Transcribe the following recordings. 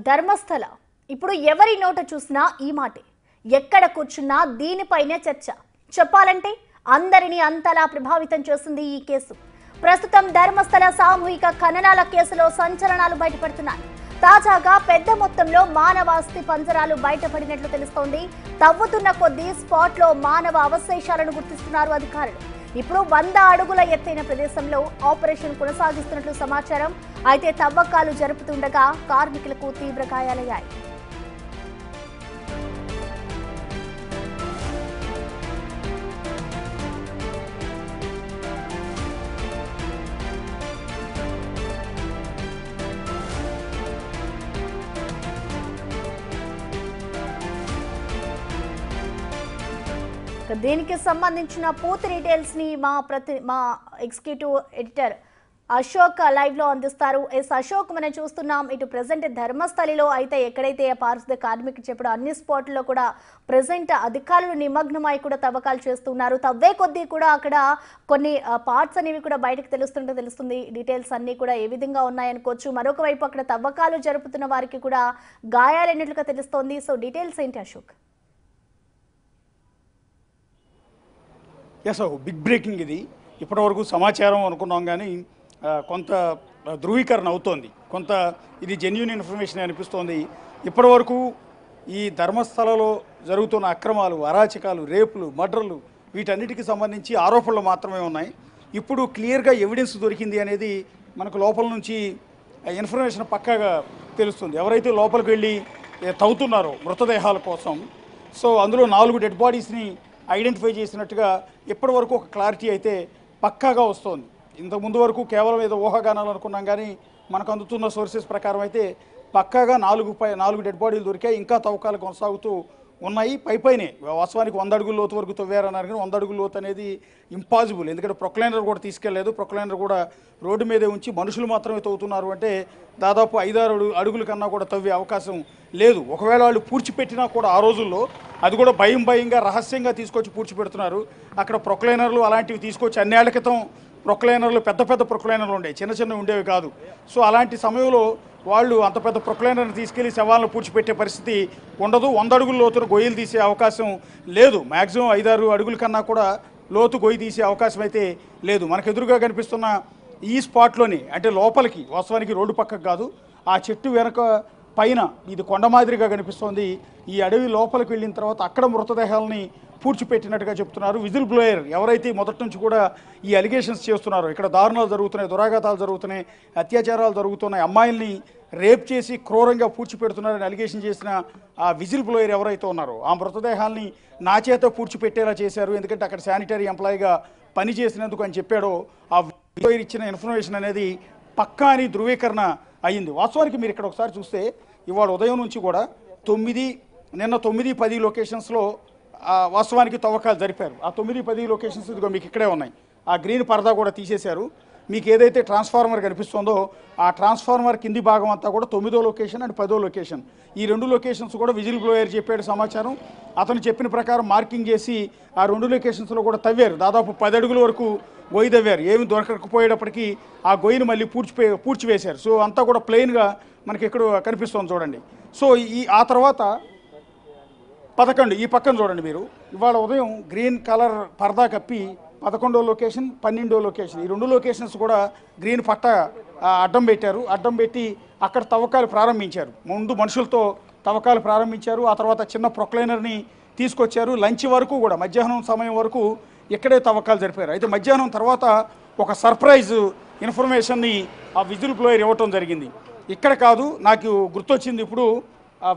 ధర్మస్థల ఇప్పుడు ఎవరి నోట చూసినా ఈ మాటే, ఎక్కడ కూర్చున్నా దీనిపైనే చర్చ. చెప్పాలంటే అందరినీ అంతలా ప్రభావితం చేసింది ఈ కేసు. ప్రస్తుతం ధర్మస్థల సామూహిక ఖననాల కేసులో సంచలనాలు బయటపడుతున్నాయి. తాజాగా పెద్ద మొత్తంలో మానవ అస్థి పంజరాలు బయటపడినట్లు తెలుస్తోంది. తవ్వుతున్న కొద్దీ స్పాట్ లో మానవ అవశేషాలను గుర్తిస్తున్నారు అధికారులు. ఇప్పుడు 100 అడుగుల ఎత్తైన ప్రదేశంలో ఆపరేషన్ కొనసాగిస్తున్నట్లు సమాచారం. అయితే తవ్వకాలు జరుపుతుండగా కార్మికులకు తీవ్ర గాయాలయ్యాయి. దీనికి సంబంధించిన పూర్తి డీటెయిల్స్ ని మా ఎగ్జిక్యూటివ్ ఎడిటర్ అశోక్ లైవ్ లో అందిస్తారు. అశోక్, మనం చూస్తున్నాం ఇటు ప్రెసెంట్ ధర్మస్థలిలో అయితే ఎక్కడైతే పారిశుద్ధ కార్మికులు చెప్పడం అన్ని స్పాట్లలో కూడా ప్రెసెంట్ అధికారులు నిమగ్నమై కూడా తవ్వకాలు చేస్తున్నారు. తవ్వే కొద్దీ కూడా అక్కడ కొన్ని పార్ట్స్ అనేవి కూడా బయటకు తెలుస్తుంది. డీటెయిల్స్ అన్ని కూడా ఏ విధంగా ఉన్నాయనుకోవచ్చు. మరొక వైపు అక్కడ తవ్వకాలు జరుపుతున్న వారికి కూడా గాయాలైనట్లుగా తెలుస్తోంది. సో డీటెయిల్స్ ఏంటి అశోక్? ఎస్, బిగ్ బ్రేకింగ్ ఇది. ఇప్పటివరకు సమాచారం అనుకున్నాం కానీ కొంత ధృవీకరణ అవుతోంది. కొంత ఇది జెన్యూన్ ఇన్ఫర్మేషన్ అనిపిస్తోంది. ఇప్పటివరకు ఈ ధర్మస్థలలో జరుగుతున్న అక్రమాలు, అరాచకాలు, రేపులు, మర్డర్లు వీటన్నిటికీ సంబంధించి ఆరోపణలు మాత్రమే ఉన్నాయి. ఇప్పుడు క్లియర్గా ఎవిడెన్స్ దొరికింది అనేది మనకు లోపల నుంచి ఇన్ఫర్మేషన్ పక్కాగా తెలుస్తుంది. ఎవరైతే లోపలికి వెళ్ళి తవ్వుతున్నారో మృతదేహాల కోసం, సో అందులో 4 డెడ్ బాడీస్ని ఐడెంటిఫై చేసినట్టుగా ఇప్పటి వరకు ఒక క్లారిటీ అయితే పక్కాగా వస్తుంది. ఇంతకుముందు వరకు కేవలం ఏదో ఊహాగానాలు అనుకున్నాం కానీ మనకు అందుతున్న సోర్సెస్ ప్రకారం అయితే పక్కాగా 4 డెడ్ బాడీలు దొరికాయి. ఇంకా తవ్వకాలు కొనసాగుతూ ఉన్నాయి. పైనే వాస్తవానికి 100 అడుగుల లోతు వరకు తవ్వారన్నారు కానీ 100 అడుగుల లోతు అనేది ఇంపాసిబుల్. ఎందుకంటే ప్రొక్లైనర్ కూడా తీసుకెళ్లేదు. ప్రొక్లైనర్ కూడా రోడ్డు మీదే ఉంచి మనుషులు మాత్రమే తవ్వుతున్నారు అంటే దాదాపు 5-6 అడుగుల కన్నా కూడా తవ్వే అవకాశం లేదు. ఒకవేళ వాళ్ళు పూడ్చిపెట్టినా కూడా ఆ రోజుల్లో అది కూడా భయంగా రహస్యంగా తీసుకొచ్చి పూడ్చిపెడుతున్నారు. అక్కడ ప్రొక్లైనర్లు అలాంటివి తీసుకొచ్చి అన్నేళ్ల క్రితం ప్రొక్లైనర్లు పెద్ద ప్రొక్లైనర్లు ఉండేవి, చిన్న ఉండేవి కాదు. సో అలాంటి సమయంలో వాళ్ళు అంత పెద్ద ప్రొక్లైనర్ని తీసుకెళ్లి శవాలను పూడ్చిపెట్టే పరిస్థితి ఉండదు. 100 అడుగుల లోతున గొయ్యలు తీసే అవకాశం లేదు. మ్యాక్సిమం 5-6 అడుగుల కన్నా కూడా లోతు గొయ్యి తీసే అవకాశం అయితే లేదు. మనకు ఎదురుగా కనిపిస్తున్న ఈ స్పాట్లోని, అంటే లోపలికి వాస్తవానికి రోడ్డు పక్కకు కాదు, ఆ చెట్టు వెనక పైన ఇది కొండ మాదిరిగా కనిపిస్తోంది. ఈ అడవి లోపలికి వెళ్ళిన తర్వాత అక్కడ మృతదేహాలని పూడ్చిపెట్టినట్టుగా చెప్తున్నారు. విజిల్ బ్లోయర్ ఎవరైతే మొదటి నుంచి కూడా ఈ అలిగేషన్స్ చేస్తున్నారో, ఇక్కడ దారుణాలు జరుగుతున్నాయి, దురాఘాతాలు జరుగుతున్నాయి, అత్యాచారాలు జరుగుతున్నాయి, అమ్మాయిల్ని రేప్ చేసి క్రూరంగా పూడ్చిపెడుతున్నారని అలిగేషన్ చేసిన ఆ విజిల్ బ్లోయర్ ఎవరైతే ఉన్నారో ఆ మృతదేహాల్ని నా చేత పూడ్చిపెట్టేలా చేశారు. ఎందుకంటే అక్కడ శానిటరీ ఎంప్లాయీగా పనిచేసినందుకు అని చెప్పాడో ఆ బ్లోయర్ ఇచ్చిన ఇన్ఫర్మేషన్ అనేది పక్కా అని ధృవీకరణ అయ్యింది. వాస్తవానికి మీరు ఇక్కడ ఒకసారి చూస్తే ఇవాళ ఉదయం నుంచి కూడా నిన్న 9-10 లొకేషన్స్లో వాస్తవానికి తవ్వకాలు జరిపారు. ఆ 9-10 లొకేషన్స్ ఇదిగో మీకు ఇక్కడే ఉన్నాయి. ఆ గ్రీన్ పరదా కూడా తీసేశారు. మీకు ఏదైతే ట్రాన్స్ఫార్మర్ కనిపిస్తుందో ఆ ట్రాన్స్ఫార్మర్ కింది భాగం అంతా కూడా 9వ లొకేషన్ అండ్ 10వ లొకేషన్. ఈ 2 లొకేషన్స్ కూడా విజిల్ బ్లోయర్ చెప్పాడు సమాచారం. అతను చెప్పిన ప్రకారం మార్కింగ్ చేసి ఆ 2 లొకేషన్స్లో కూడా తవ్వారు. దాదాపు 10 అడుగుల వరకు గొయ్యి తవ్వారు. ఏమి దొరకకపోయేటప్పటికీ ఆ గొయ్యిని మళ్ళీ పూడ్చివేశారు. సో అంతా కూడా ప్లెయిన్గా మనకి ఇక్కడ కనిపిస్తుంది చూడండి. సో ఆ తర్వాత 11 ఈ పక్కన చూడండి మీరు. ఇవాళ ఉదయం గ్రీన్ కలర్ పరదా కప్పి 11వ లొకేషన్, 12వ లొకేషన్, ఈ 2 లొకేషన్స్ కూడా గ్రీన్ పట్ట అడ్డం పెట్టారు. అడ్డం పెట్టి అక్కడ తవ్వకాలు ప్రారంభించారు. ముందు మనుషులతో తవ్వకాలు ప్రారంభించారు. ఆ తర్వాత చిన్న ప్రొక్లైనర్ని తీసుకొచ్చారు. లంచ్ వరకు కూడా మధ్యాహ్నం సమయం వరకు ఇక్కడే తవ్వకాలు జరిపారు. అయితే మధ్యాహ్నం తర్వాత ఒక సర్ప్రైజ్ ఇన్ఫర్మేషన్ని ఆ విజిల్ బ్లోయర్ ఇవ్వటం జరిగింది. ఇక్కడ కాదు, నాకు గుర్తొచ్చింది ఇప్పుడు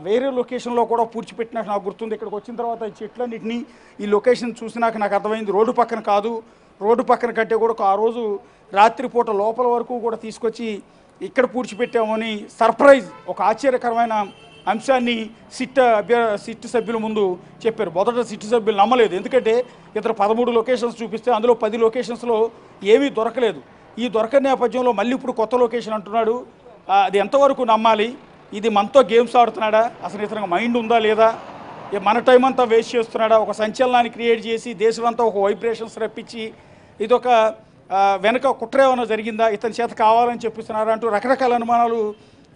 వేరే లొకేషన్లో కూడా పూడ్చిపెట్టినట్టు నాకు గుర్తుంది. ఇక్కడికి వచ్చిన తర్వాత ఈ చెట్లన్నింటినీ ఈ లొకేషన్ చూసినాక నాకు అర్థమైంది రోడ్డు పక్కన కాదు, రోడ్డు పక్కన కంటే కూడా ఆ రోజు రాత్రిపూట లోపల వరకు కూడా తీసుకొచ్చి ఇక్కడ పూడ్చిపెట్టామని సర్ప్రైజ్, ఒక ఆశ్చర్యకరమైన అంశాన్ని సిట్ సభ్యుల ముందు చెప్పారు. మొదట సిట్ సభ్యులు నమ్మలేదు. ఎందుకంటే ఇతర 13 లొకేషన్స్ చూపిస్తే అందులో 10 లొకేషన్స్లో ఏమీ దొరకలేదు. ఈ దొరకని నేపథ్యంలో మళ్ళీ ఇప్పుడు కొత్త లొకేషన్ అంటున్నాడు. అది ఎంతవరకు నమ్మాలి? ఇది మనతో గేమ్స్ ఆడుతున్నాడా? అసలు ఇతనికి మైండ్ ఉందా లేదా? మన టైం అంతా వేస్ట్ చేస్తున్నాడా? ఒక సంచలనాన్ని క్రియేట్ చేసి దేశమంతా ఒక వైబ్రేషన్స్ రప్పించి ఇదొక వెనక కుట్ర ఏమైనా జరిగిందా, ఇతని చేత కావాలని చెప్పిస్తున్నారా అంటూ రకరకాల అనుమానాలు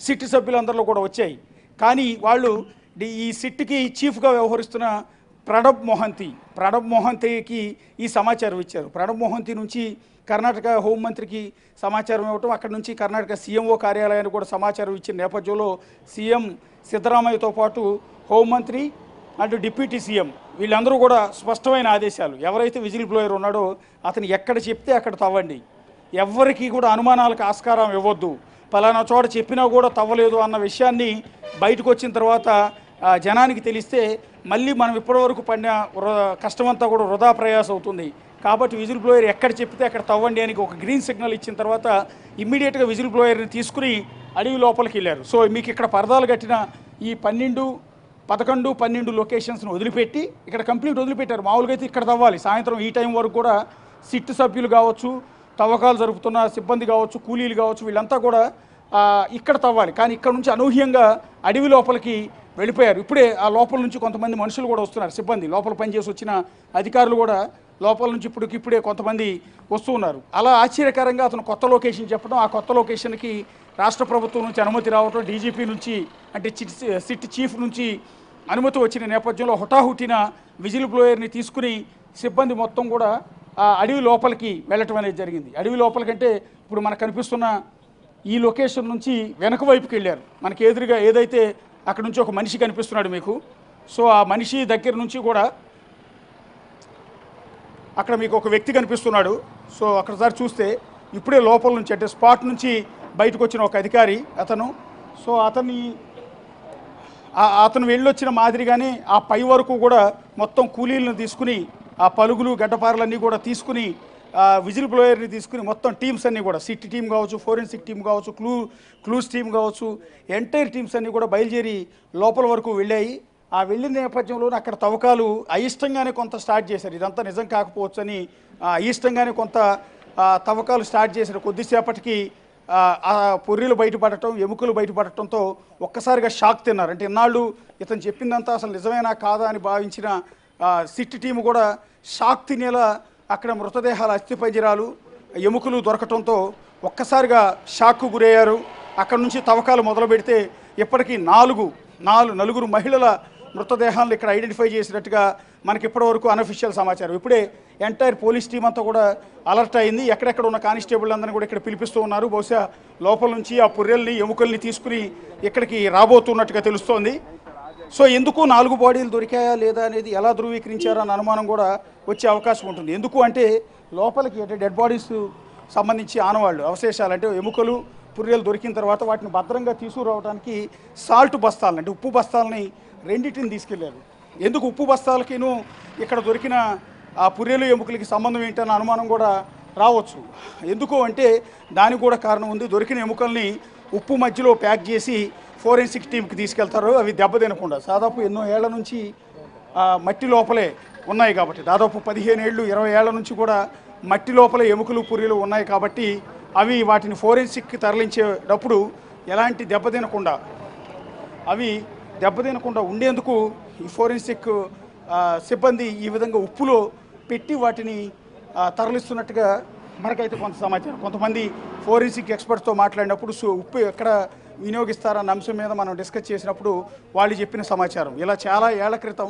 సిట్ సభ్యులందరిలో కూడా వచ్చాయి. కానీ వాళ్ళు ఈ సిట్కి చీఫ్గా వ్యవహరిస్తున్న ప్రణబ్ మొహంతీకి ఈ సమాచారం ఇచ్చారు. ప్రణబ్ మొహంతీ నుంచి కర్ణాటక హోంమంత్రికి సమాచారం ఇవ్వటం, అక్కడ నుంచి కర్ణాటక సీఎంఓ కార్యాలయానికి కూడా సమాచారం ఇచ్చిన నేపథ్యంలో సీఎం సిద్ధరామయ్యతో పాటు హోంమంత్రి అండ్ డిప్యూటీ సీఎం వీళ్ళందరూ కూడా స్పష్టమైన ఆదేశాలు, ఎవరైతే విజిల్ బ్లోయర్ ఉన్నాడో అతను ఎక్కడ చెప్తే అక్కడ తవ్వండి, ఎవరికి కూడా అనుమానాలకు ఆస్కారం ఇవ్వద్దు, పలానా చోట చెప్పినా కూడా తవ్వలేదు అన్న విషయాన్ని బయటకు వచ్చిన తర్వాత జనానికి తెలిస్తే మళ్ళీ మనం ఇప్పటివరకు పడిన కష్టమంతా కూడా వృధా ప్రయాసం అవుతుంది. కాబట్టి విజిల్ బ్లోయర్ ఎక్కడ చెప్తే అక్కడ తవ్వండి అని ఒక గ్రీన్ సిగ్నల్ ఇచ్చిన తర్వాత ఇమ్మీడియట్గా విజిల్ బ్లోయర్ని తీసుకుని అడవి లోపలికి వెళ్ళారు. సో మీకు ఇక్కడ పరదాలు కట్టిన ఈ 11, 12 లొకేషన్స్ను వదిలిపెట్టి ఇక్కడ కంప్లీట్ వదిలిపెట్టారు. మామూలుగా అయితే ఇక్కడ తవ్వాలి, సాయంత్రం ఈ టైం వరకు కూడా సిట్ సభ్యులు కావచ్చు, తవ్వకాలు జరుపుతున్న సిబ్బంది కావచ్చు, కూలీలు కావచ్చు, వీళ్ళంతా కూడా ఇక్కడ తవ్వాలి. కానీ ఇక్కడ నుంచి అనూహ్యంగా అడవి లోపలికి వెళ్ళిపోయారు. ఇప్పుడే ఆ లోపల నుంచి కొంతమంది మనుషులు కూడా వస్తున్నారు, సిబ్బంది లోపల పనిచేసి వచ్చిన అధికారులు కూడా లోపల నుంచి ఇప్పుడే కొంతమంది వస్తూ ఉన్నారు. అలా ఆశ్చర్యకరంగా అతను కొత్త లొకేషన్ చెప్పడం, ఆ కొత్త లొకేషన్కి రాష్ట్ర ప్రభుత్వం నుంచి అనుమతి రావడం, డీజీపీ నుంచి అంటే సిట్ చీఫ్ నుంచి అనుమతి వచ్చిన నేపథ్యంలో హుటాహుటిన విజిల్ బ్లోయర్ని తీసుకుని సిబ్బంది మొత్తం కూడా అడవి లోపలికి వెళ్ళటం అనేది జరిగింది. అడవి లోపలికంటే ఇప్పుడు మనకు కనిపిస్తున్న ఈ లొకేషన్ నుంచి వెనక వైపుకి వెళ్ళారు. మనకి ఎదురుగా ఏదైతే అక్కడ నుంచి ఒక మనిషి కనిపిస్తున్నాడు మీకు, సో ఆ మనిషి దగ్గర నుంచి కూడా అక్కడ మీకు ఒక వ్యక్తి కనిపిస్తున్నాడు. సో అక్కడసారి చూస్తే ఇప్పుడే లోపల నుంచి అంటే స్పాట్ నుంచి బయటకు వచ్చిన ఒక అధికారి అతను. సో అతను వెళ్ళొచ్చిన మాదిరిగానే ఆ పై వరకు కూడా మొత్తం కూలీలను తీసుకుని ఆ పలుగులు గడ్డపారలన్నీ కూడా తీసుకుని విజిల్ బ్లోయర్ని తీసుకుని మొత్తం టీమ్స్ అన్నీ కూడా సిట్ టీం కావచ్చు, ఫోరెన్సిక్ టీం కావచ్చు, క్లూస్ టీం కావచ్చు, ఎంటైర్ టీమ్స్ అన్నీ కూడా బయలుదేరి లోపల వరకు వెళ్ళాయి. ఆ వెళ్ళిన నేపథ్యంలో అక్కడ తవ్వకాలు అయిష్టంగానే కొంత స్టార్ట్ చేశారు. ఇదంతా నిజం కాకపోవచ్చు అని అయిష్టంగానే కొంత తవ్వకాలు స్టార్ట్ చేశారు. కొద్దిసేపటికి ఆ పొర్రీలు బయటపడటం, ఎముకలు బయటపడటంతో ఒక్కసారిగా షాక్ తిన్నారు. అంటే ఇన్నాళ్ళు ఇతను చెప్పిందంతా అసలు నిజమేనా కాదా అని భావించిన సిట్ టీము కూడా షాక్ తినేలా అక్కడ మృతదేహాల అస్థిపంజరాలు, ఎముకలు దొరకటంతో ఒక్కసారిగా షాక్కు గురయ్యారు. అక్కడ నుంచి తవ్వకాలు మొదలు పెడితే ఇప్పటికీ నలుగురు మహిళల మృతదేహాలను ఇక్కడ ఐడెంటిఫై చేసినట్టుగా మనకి ఇప్పటివరకు అనఫిషియల్ సమాచారం. ఇప్పుడే ఎంటైర్ పోలీస్ టీం అంతా కూడా అలర్ట్ అయింది. ఎక్కడెక్కడ ఉన్న కానిస్టేబుల్ అందరినీ కూడా ఇక్కడ పిలిపిస్తూ ఉన్నారు. బహుశా లోపల నుంచి ఆ పుర్రెల్ని, ఎముకల్ని తీసుకుని ఇక్కడికి రాబోతున్నట్టుగా తెలుస్తోంది. సో ఎందుకు 4 బాడీలు దొరికాయా లేదా అనేది ఎలా ధృవీకరించారో అన్న అనుమానం కూడా వచ్చే అవకాశం ఉంటుంది. ఎందుకు అంటే లోపలికి అంటే డెడ్ బాడీస్ సంబంధించి ఆనవాళ్ళు, అవశేషాలు అంటే ఎముకలు, పుర్రెలు దొరికిన తర్వాత వాటిని భద్రంగా తీసుకురావడానికి సాల్ట్ బస్తాలను అంటే ఉప్పు బస్తాలని రెండింటిని తీసుకెళ్లారు. ఎందుకు ఉప్పు బస్తాలకిను ఇక్కడ దొరికిన ఆ పుర్రెలు, ఎముకలకి సంబంధం ఏంటన్న అనుమానం కూడా రావచ్చు. ఎందుకు అంటే దానికి కూడా కారణం ఉంది. దొరికిన ఎముకల్ని ఉప్పు మధ్యలో ప్యాక్ చేసి ఫోరెన్సిక్ టీంకి తీసుకెళ్తారు, అవి దెబ్బతినకుండా. దాదాపు ఎన్నో ఏళ్ల నుంచి మట్టి లోపలే ఉన్నాయి కాబట్టి, దాదాపు 15 ఏళ్ళు 20 ఏళ్ల నుంచి కూడా మట్టి లోపలే ఎముకలు, పుర్రెలు ఉన్నాయి కాబట్టి అవి వాటిని ఫోరెన్సిక్కి తరలించేటప్పుడు ఎలాంటి దెబ్బతినకుండా ఉండేందుకు ఈ ఫోరెన్సిక్ సిబ్బంది ఈ విధంగా ఉప్పులో పెట్టి వాటిని తరలిస్తున్నట్టుగా మనకైతే కొంత సమాచారం. కొంతమంది ఫోరెన్సిక్ ఎక్స్పర్ట్స్తో మాట్లాడినప్పుడు ఉప్పు ఎక్కడ వినియోగిస్తారన్న అంశం మీద మనం డిస్కస్ చేసినప్పుడు వాళ్ళు చెప్పిన సమాచారం ఇలా చాలా ఏళ్ల క్రితం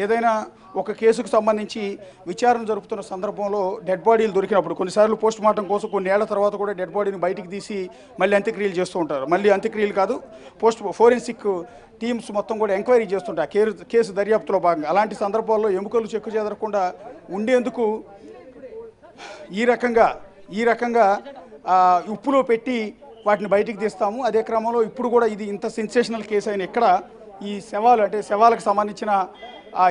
ఏదైనా ఒక కేసుకు సంబంధించి విచారణ జరుపుతున్న సందర్భంలో డెడ్ బాడీలు దొరికినప్పుడు కొన్నిసార్లు పోస్ట్ మార్టం కోసం కొన్ని ఏళ్ల తర్వాత కూడా డెడ్ బాడీని బయటికి తీసి మళ్ళీ అంత్యక్రియలు చేస్తూ ఉంటారు. మళ్ళీ అంత్యక్రియలు కాదు, ఫోరెన్సిక్ టీమ్స్ మొత్తం కూడా ఎంక్వైరీ చేస్తుంటారు కేసు దర్యాప్తులో భాగంగా. అలాంటి సందర్భాల్లో ఎముకలు చెక్కు చెదరకుండా ఉండేందుకు ఈ రకంగా ఉప్పులో పెట్టి వాటిని బయటికి తీస్తాము. అదే క్రమంలో ఇప్పుడు కూడా ఇది ఇంత సెన్సేషనల్ కేసు అయిన ఇక్కడ ఈ శవాలకు సంబంధించిన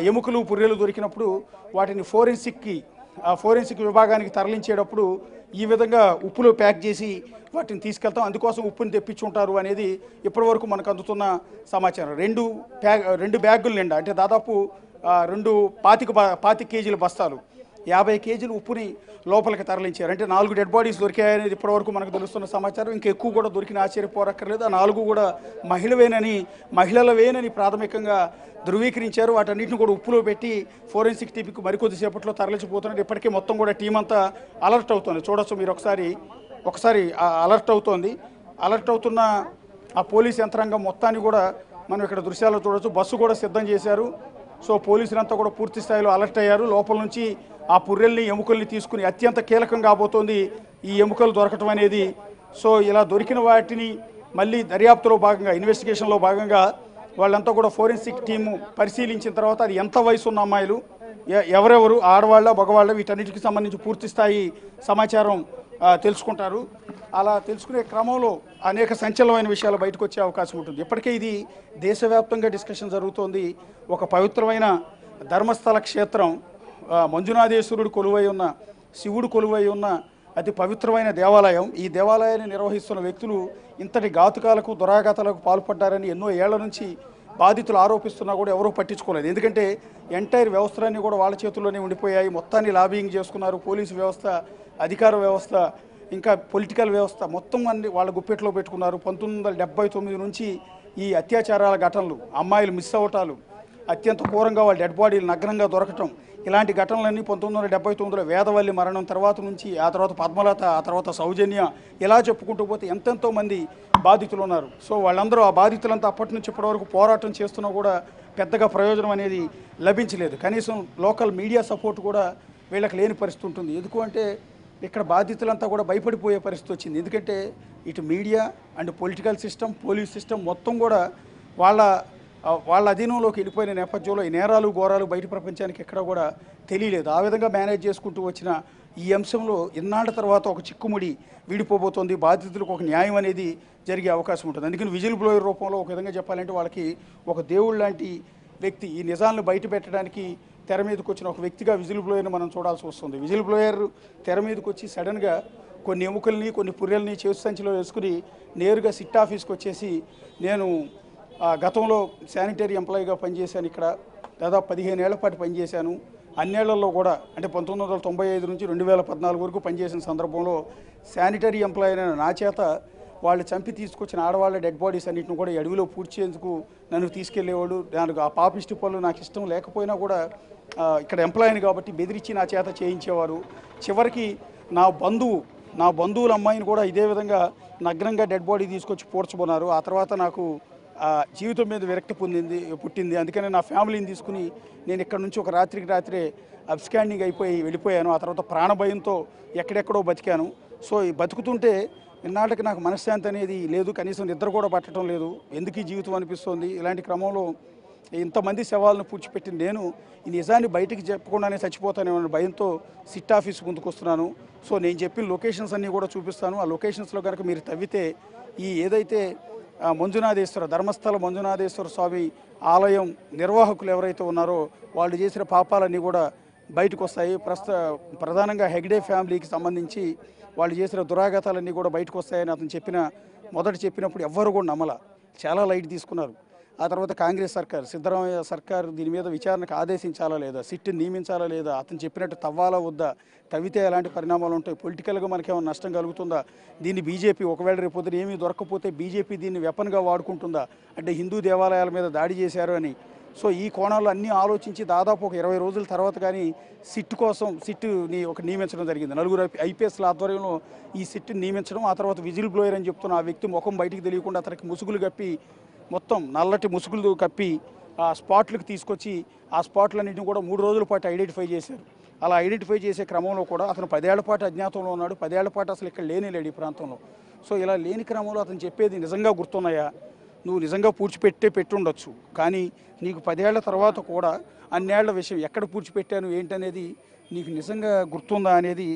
ఎముకలు, పుర్రెలు దొరికినప్పుడు వాటిని ఫోరెన్సిక్ విభాగానికి తరలించేటప్పుడు ఈ విధంగా ఉప్పులో ప్యాక్ చేసి వాటిని తీసుకెళ్తాం. అందుకోసం ఉప్పుని తెప్పించుంటారు అనేది ఇప్పటివరకు మనకు అందుతున్న సమాచారం. 2 బ్యాగుల నిండా అంటే దాదాపు 25 కేజీల బస్తాలు 50 కేజీలు ఉప్పుని లోపలికి తరలించారు. అంటే 4 డెడ్ బాడీస్ దొరికాయనేది ఇప్పటివరకు మనకు తెలుస్తున్న సమాచారం. ఇంకా ఎక్కువ కూడా దొరికిన ఆశ్చర్యపోరక్కర్లేదు. ఆ 4 కూడా మహిళలవేనని ప్రాథమికంగా ధృవీకరించారు. వాటన్నిటిని కూడా ఉప్పులో పెట్టి ఫోరెన్సిక్ టీంకి మరికొద్దిసేపట్లో తరలించిపోతున్నారు. ఇప్పటికే మొత్తం కూడా టీం అంతా అలర్ట్ అవుతుంది. చూడొచ్చు మీరు ఒకసారి అలర్ట్ అవుతోంది. అలర్ట్ అవుతున్న ఆ పోలీస్ యంత్రాంగం మొత్తాన్ని కూడా మనం ఇక్కడ దృశ్యాల్లో చూడొచ్చు. బస్సు కూడా సిద్ధం చేశారు. సో పోలీసులంతా కూడా పూర్తి స్థాయిలో అలర్ట్ అయ్యారు. లోపల నుంచి ఆ పుర్రెల్ని ఎముకల్ని తీసుకుని అత్యంత కీలకం కాబోతోంది ఈ ఎముకలు దొరకటం అనేది. సో ఇలా దొరికిన వాటిని మళ్ళీ దర్యాప్తులో భాగంగా, ఇన్వెస్టిగేషన్లో భాగంగా వాళ్ళంతా కూడా ఫోరెన్సిక్ టీము పరిశీలించిన తర్వాత అది ఎంత వయసు ఉన్న అమ్మాయిలు, ఎవరెవరు, ఆడవాళ్ళ మగవాళ్ళ, వీటన్నిటికి సంబంధించి పూర్తి స్థాయి సమాచారం తెలుసుకుంటారు. అలా తెలుసుకునే క్రమంలో అనేక సంచలనమైన విషయాలు బయటకు వచ్చే అవకాశం ఉంటుంది. ఇప్పటికే ఇది దేశవ్యాప్తంగా డిస్కషన్ జరుగుతోంది. ఒక పవిత్రమైన ధర్మస్థల క్షేత్రం, మంజునాథేశ్వరుడు కొలువై ఉన్న, శివుడు కొలువై ఉన్న అతి పవిత్రమైన దేవాలయం. ఈ దేవాలయాన్ని నిర్వహిస్తున్న వ్యక్తులు ఇంతటి ఘాతుకాలకు, దురాఘాతాలకు పాల్పడ్డారని ఎన్నో ఏళ్ల నుంచి బాధితులు ఆరోపిస్తున్నా కూడా ఎవరూ పట్టించుకోలేదు. ఎందుకంటే ఎంటైర్ వ్యవస్థలన్నీ కూడా వాళ్ళ చేతుల్లోనే ఉండిపోయాయి. మొత్తాన్ని లాబింగ్ చేసుకున్నారు. పోలీసు వ్యవస్థ, అధికార వ్యవస్థ, ఇంకా పొలిటికల్ వ్యవస్థ మొత్తం అన్ని వాళ్ళ గుప్పెట్లో పెట్టుకున్నారు. 1979 నుంచి ఈ అత్యాచారాల ఘటనలు, అమ్మాయిలు మిస్ అవటాలు, అత్యంత ఘోరంగా వాళ్ళ డెడ్ బాడీలు నగ్నంగా దొరకటం, ఇలాంటి ఘటనలన్నీ 1979లో వేదవల్లి మరణం తర్వాత నుంచి, ఆ తర్వాత పద్మలత, ఆ తర్వాత సౌజన్య, ఇలా చెప్పుకుంటూ పోతే ఎంతెంతో మంది బాధితులు ఉన్నారు. సో వాళ్ళందరూ, ఆ బాధితులంతా అప్పటి నుంచి ఇప్పటివరకు పోరాటం చేస్తున్నా కూడా పెద్దగా ప్రయోజనం అనేది లభించలేదు. కనీసం లోకల్ మీడియా సపోర్ట్ కూడా వీళ్ళకి లేని పరిస్థితి ఉంటుంది. ఎందుకు అంటే ఇక్కడ బాధితులంతా కూడా భయపడిపోయే పరిస్థితి వచ్చింది. ఎందుకంటే ఇటు media and political system, police system మొత్తం కూడా వాళ్ళ అధీనంలోకి వెళ్ళిపోయిన నేపథ్యంలో ఈ నేరాలు, ఘోరాలు బయట ప్రపంచానికి ఎక్కడ కూడా తెలియలేదు. ఆ విధంగా మేనేజ్ చేసుకుంటూ వచ్చిన ఈ అంశంలో ఇన్నాళ్ళ తర్వాత ఒక చిక్కుముడి వీడిపోబోతోంది. బాధితులకు ఒక న్యాయం అనేది జరిగే అవకాశం ఉంటుంది. అందుకని విజిల్ బ్లోయర్ రూపంలో ఒక విధంగా చెప్పాలంటే వాళ్ళకి ఒక దేవుడు లాంటి వ్యక్తి, ఈ నిజాలను బయట పెట్టడానికి తెర మీదకి వచ్చిన ఒక వ్యక్తిగా విజిల్ బ్లోయర్ని మనం చూడాల్సి వస్తుంది. విజిల్ బ్లోయర్ తెర మీదకి వచ్చి సడన్గా కొన్ని ఎముకల్ని, కొన్ని పుర్రెల్ని చేసు సంచిలో వేసుకుని నేరుగా సిట్ ఆఫీస్కి వచ్చేసి, నేను గతంలో శానిటరీ ఎంప్లాయీగా పనిచేశాను, ఇక్కడ దాదాపు 15 ఏళ్ల పాటు పనిచేశాను, అన్నేళ్లలో కూడా అంటే 1995 నుంచి 2014 వరకు పనిచేసిన సందర్భంలో శానిటరీ ఎంప్లాయీ అయిన నా చేత వాళ్ళు చంపి తీసుకొచ్చిన ఆడవాళ్ళ డెడ్ బాడీస్ అన్నింటిని కూడా ఈ అడవిలో పూడ్చేందుకు నన్ను తీసుకెళ్లేవాడు. దానికి ఆ పాపిష్టి పనులు నాకు ఇష్టం లేకపోయినా కూడా ఇక్కడ ఎంప్లాయీని కాబట్టి బెదిరించి నా చేత చేయించేవారు. చివరికి నా బంధువుల అమ్మాయిని కూడా ఇదే విధంగా నగ్నంగా డెడ్ బాడీ తీసుకొచ్చి పూడ్చబోనారు. ఆ తర్వాత నాకు జీవితం మీద విరక్తి పుట్టింది. అందుకని నా ఫ్యామిలీని తీసుకుని నేను ఇక్కడ నుంచి ఒక రాత్రికి రాత్రే అబ్స్కాండింగ్ అయిపోయి వెళ్ళిపోయాను. ఆ తర్వాత ప్రాణభయంతో ఎక్కడెక్కడో బతికాను. సో ఈ బతుకుతుంటే ఇన్నాళ్ళకి నాకు మనశ్శాంతి అనేది లేదు, కనీసం నిద్ర కూడా పట్టడం లేదు. ఎందుకు ఈ జీవితం అనిపిస్తోంది. ఇలాంటి క్రమంలో ఇంతమంది శవాలను పూడ్చిపెట్టిన నేను ఈ నిజాన్ని బయటికి చెప్పకుండానే చచ్చిపోతానేమన్న భయంతో సిట్ ఆఫీస్ ముందుకు వస్తున్నాను. సో నేను చెప్పిన లొకేషన్స్ అన్నీ కూడా చూపిస్తాను. ఆ లొకేషన్స్లో కనుక మీరు తవ్వితే ఈ ఏదైతే ధర్మస్థల మంజునాథేశ్వర స్వామి ఆలయం నిర్వాహకులు ఎవరైతే ఉన్నారో వాళ్ళు చేసిన పాపాలన్నీ కూడా బయటకు వస్తాయి. ప్రధానంగా హెగ్డే ఫ్యామిలీకి సంబంధించి వాళ్ళు చేసిన దురాఘాతాలన్నీ కూడా బయటకు వస్తాయని అతను చెప్పినప్పుడు ఎవ్వరు కూడా నమ్మల, చాలా లైట్ తీసుకున్నారు. ఆ తర్వాత కాంగ్రెస్ సర్కార్, సిద్ధరామయ్య సర్కార్ దీని మీద విచారణకు ఆదేశించాలా లేదా, సిట్ని నియమించాలా లేదా, అతను చెప్పినట్టు తవ్వాలా వద్దా, తవ్వితే ఎలాంటి పరిణామాలు ఉంటాయి, పొలిటికల్గా మనకేమైనా నష్టం కలుగుతుందా, దీన్ని బీజేపీ ఒకవేళ రేపొద్దున ఏమీ దొరకకపోతే బీజేపీ దీన్ని వెపన్గా వాడుకుంటుందా, అంటే హిందూ దేవాలయాల మీద దాడి చేశారు అని. సో ఈ కోణాలు అన్నీ ఆలోచించి దాదాపు ఒక 20 రోజుల తర్వాత కానీ సిట్ని నియమించడం జరిగింది. 9 ఐపీఎస్ల ఆధ్వర్యంలో ఈ సిట్ని నియమించడం. ఆ తర్వాత విజిల్ బ్లోయర్ అని చెప్తున్న ఆ వ్యక్తి ముఖం బయటికి తెలియకుండా అతనికి ముసుగులు కప్పి, మొత్తం నల్లటి ముసుగులు కప్పి ఆ స్పాట్లకు తీసుకొచ్చి ఆ స్పాట్లన్నింటినీ కూడా 3 రోజుల పాటు ఐడెంటిఫై చేశారు. అలా ఐడెంటిఫై చేసే క్రమంలో కూడా అతను 10 ఏళ్ల పాటు అజ్ఞాతంలో ఉన్నాడు. 10 ఏళ్ల పాటు అసలు ఇక్కడ లేడు ఈ ప్రాంతంలో. సో ఇలా లేని క్రమంలో అతను చెప్పేది నిజంగా గుర్తున్నాయా, నువ్వు నిజంగా పెట్టుండొచ్చు, కానీ నీకు 10 ఏళ్ల తర్వాత కూడా అన్నేళ్ల విషయం ఎక్కడ పూడ్చిపెట్టాను ఏంటనేది నీకు నిజంగా గుర్తుందా అనేది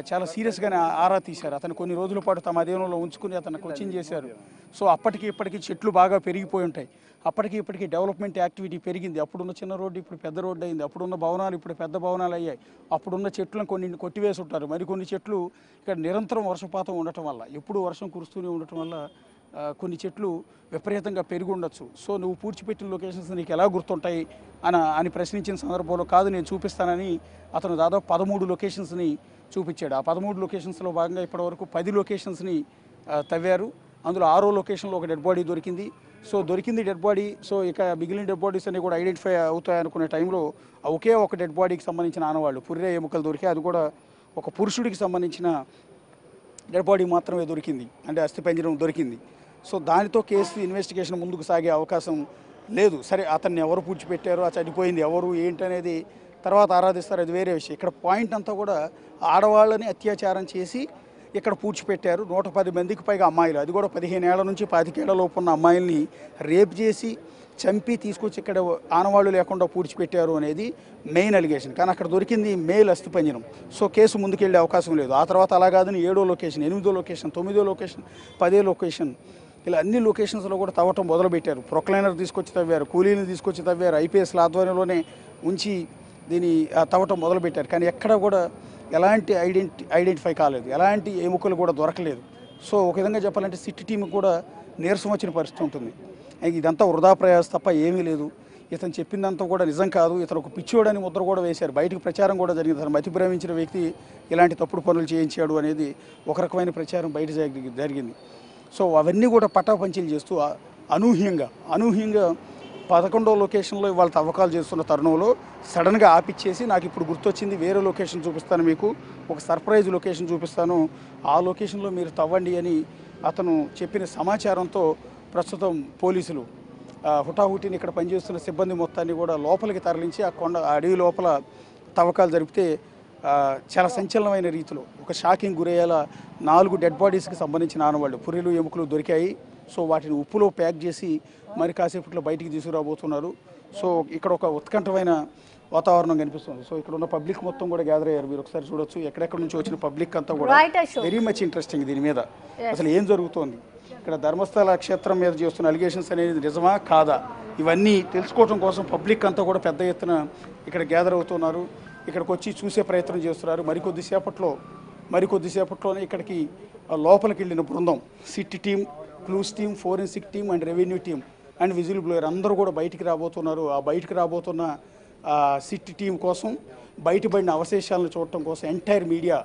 చాలా సీరియస్గానే ఆరా తీశారు. అతను కొన్ని రోజుల పాటు తమ అధీనంలో ఉంచుకుని అతను కోచింగ్ చేశారు. సో అప్పటికి ఇప్పటికీ చెట్లు బాగా పెరిగిపోయి ఉంటాయి. అప్పటికి ఇప్పటికీ డెవలప్మెంట్ యాక్టివిటీ పెరిగింది. అప్పుడున్న చిన్న రోడ్డు ఇప్పుడు పెద్ద రోడ్డు అయింది. అప్పుడున్న భవనాలు ఇప్పుడు పెద్ద భవనాలు అయ్యాయి. అప్పుడున్న చెట్లను కొన్ని కొట్టివేసి ఉంటారు. మరికొన్ని చెట్లు ఇక్కడ నిరంతరం వర్షపాతం ఉండటం వల్ల, ఎప్పుడు వర్షం కురుస్తూనే ఉండటం వల్ల కొన్ని చెట్లు విపరీతంగా పెరిగి ఉండొచ్చు. సో నువ్వు పూడ్చిపెట్టిన లొకేషన్స్ నీకు ఎలా గుర్తుంటాయి అని ప్రశ్నించిన సందర్భంలో, కాదు నేను చూపిస్తానని అతను దాదాపు 13 లొకేషన్స్ని చూపించాడు. ఆ 13 లొకేషన్స్లో భాగంగా ఇప్పటివరకు 10 లొకేషన్స్ని తవ్వారు. అందులో 6వ లొకేషన్లో ఒక డెడ్ బాడీ దొరికింది. సో దొరికింది డెడ్ బాడీ. సో ఇక మిగిలిన డెడ్ బాడీస్ అన్ని కూడా ఐడెంటిఫై అవుతాయి అనుకునే టైంలో ఒకే ఒక డెడ్ బాడీకి సంబంధించిన ఆనవాళ్ళు, పుర్రె ఎముకలు దొరికాయి. అది కూడా ఒక పురుషుడికి సంబంధించిన డెడ్ బాడీ మాత్రమే దొరికింది, అంటే అస్థిపంజరం దొరికింది. సో దానితో కేసు ఇన్వెస్టిగేషన్ ముందుకు సాగే అవకాశం లేదు. సరే, అతన్ని ఎవరు పూడ్చిపెట్టారు, ఆ చనిపోయింది ఎవరు ఏంటనేది తర్వాత ఆరాధిస్తారు, అది వేరే విషయం. ఇక్కడ పాయింట్ అంతా కూడా ఆడవాళ్ళని అత్యాచారం చేసి ఇక్కడ పూడ్చిపెట్టారు. 110 మందికి పైగా అమ్మాయిలు, అది కూడా 15 ఏళ్ల నుంచి 25 ఏళ్ల లోపు ఉన్న అమ్మాయిల్ని రేప్ చేసి చంపి తీసుకొచ్చి ఇక్కడ ఆనవాళ్ళు లేకుండా పూడ్చిపెట్టారు అనేది మెయిన్ అలిగేషన్. కానీ అక్కడ దొరికింది మేల్ అస్థిపంజరం. సో కేసు ముందుకెళ్ళే అవకాశం లేదు. ఆ తర్వాత అలా కాదని 7వ లొకేషన్, 8వ లొకేషన్, 9వ లొకేషన్, 10వ లొకేషన్, ఇలా అన్ని లొకేషన్స్లో కూడా తవ్వటం మొదలుపెట్టారు. ప్రొక్లైనర్ తీసుకొచ్చి తవ్వారు, కూలీలను తీసుకొచ్చి తవ్వారు, ఐపీఎస్ల ఆధ్వర్యంలోనే ఉంచి దీన్ని తవ్వటం మొదలుపెట్టారు. కానీ ఎక్కడ కూడా ఎలాంటి ఐడెంటిఫై కాలేదు, ఎలాంటి ఎముకలు కూడా దొరకలేదు. సో ఒక విధంగా చెప్పాలంటే సిట్ టీం కూడా నీరసం వచ్చిన పరిస్థితి ఉంటుంది. ఇదంతా వృధా ప్రయాస తప్ప ఏమీ లేదు. ఇతను చెప్పిందంతా కూడా నిజం కాదు, ఇతను ఒక పిచ్చోడని ముద్ర కూడా వేశారు. బయటకు ప్రచారం కూడా జరిగింది, తను మతి ప్రేమించిన వ్యక్తి ఇలాంటి తప్పుడు పనులు చేయించాడు అనేది ఒక రకమైన ప్రచారం బయట జరిగింది. సో అవన్నీ కూడా పటాపంచీలు చేస్తూ అనూహ్యంగా 11వ లొకేషన్లో ఇవాళ తవ్వకాలు చేస్తున్న తరుణంలో సడన్గా ఆపిచ్చేసి, నాకు ఇప్పుడు గుర్తొచ్చింది, వేరే లొకేషన్ చూపిస్తాను, మీకు ఒక సర్ప్రైజ్ లొకేషన్ చూపిస్తాను, ఆ లొకేషన్లో మీరు తవ్వండి అని అతను చెప్పిన సమాచారంతో ప్రస్తుతం పోలీసులు హుటాహుటిని ఇక్కడ పనిచేస్తున్న సిబ్బంది మొత్తాన్ని కూడా లోపలికి తరలించి ఆ అడవి లోపల తవ్వకాలు జరిపితే చాలా సంచలనమైన రీతిలో ఒక షాకింగ్ గురయ్యేలా 4 డెడ్ బాడీస్కి సంబంధించిన ఆనవాళ్ళు, పుర్రెలు ఎముకలు దొరికాయి. సో వాటిని ఉప్పులో ప్యాక్ చేసి మరి కాసేపట్లో బయటికి తీసుకురాబోతున్నారు. సో ఇక్కడ ఒక ఉత్కంఠమైన వాతావరణం కనిపిస్తుంది. సో ఇక్కడ ఉన్న పబ్లిక్ మొత్తం కూడా గ్యాదర్ అయ్యారు, మీరు ఒకసారి చూడొచ్చు. ఎక్కడెక్కడ నుంచి వచ్చిన పబ్లిక్ అంతా కూడా వెరీ మచ్ ఇంట్రెస్టింగ్ దీని మీద అసలు ఏం జరుగుతోంది, ఇక్కడ ధర్మస్థల క్షేత్రం మీద చేస్తున్న అలిగేషన్స్ అనేది నిజమా కాదా, ఇవన్నీ తెలుసుకోవడం కోసం పబ్లిక్ అంతా కూడా పెద్ద ఎత్తున ఇక్కడ గ్యాదర్ అవుతున్నారు. ఇక్కడికి వచ్చి చూసే ప్రయత్నం చేస్తున్నారు. మరికొద్దిసేపట్లోనే ఇక్కడికి లోపలికి వెళ్ళిన బృందం, SIT team, clues team, forensic team and revenue team and whistle blower అందరూ కూడా బయటికి రాబోతున్నారు. ఆ బయటికి రాబోతున్న సిట్ టీం కోసం, బయటపడిన అవశేషాలను చూడటం కోసం ఎంటైర్ మీడియా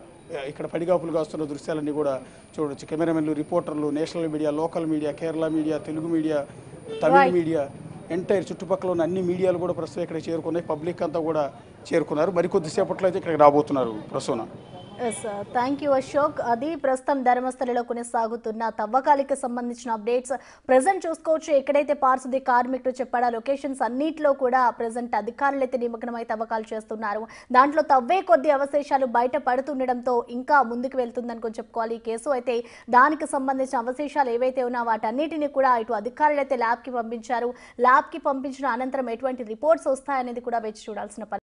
ఇక్కడ పడిగాపులు కాస్తున్న దృశ్యాలన్నీ కూడా చూడొచ్చు. కెమెరామెన్లు, రిపోర్టర్లు, national media, local media, Kerala media, Telugu media, Tamil media, entire చుట్టుపక్కల ఉన్న అన్ని మీడియాలు కూడా ప్రస్తుతం ఇక్కడ చేరుకున్నాయి. పబ్లిక్ అంతా కూడా చేరుకున్నారు. మరికొద్దిసేపట్లో అయితే ఇక్కడికి రాబోతున్నారు. ప్రసూన. Thank you Ashok. అది ప్రస్తుతం ధర్మస్థలిలో కొనసాగుతున్న తవ్వకాలకు సంబంధించిన అప్డేట్స్. ప్రజెంట్ చూసుకోవచ్చు, ఎక్కడైతే పారిశుద్ధ్య కార్మికులు చెప్పాడో లొకేషన్స్ అన్నింటిలో కూడా ప్రజెంట్ అధికారులు అయితే నిమగ్నమై తవ్వకాలు చేస్తున్నారు. దాంట్లో తవ్వే కొద్ది అవశేషాలు బయట పడుతుండడంతో ఇంకా ముందుకు వెళ్తుందని చెప్పుకోవాలి ఈ కేసు. అయితే దానికి సంబంధించిన అవశేషాలు ఏవైతే ఉన్నా వాటన్నిటిని కూడా ఇటు అధికారులు అయితే ల్యాబ్కి పంపించారు. ల్యాబ్కి పంపించిన అనంతరం ఎటువంటి రిపోర్ట్స్ వస్తాయనేది కూడా వేచి చూడాల్సిన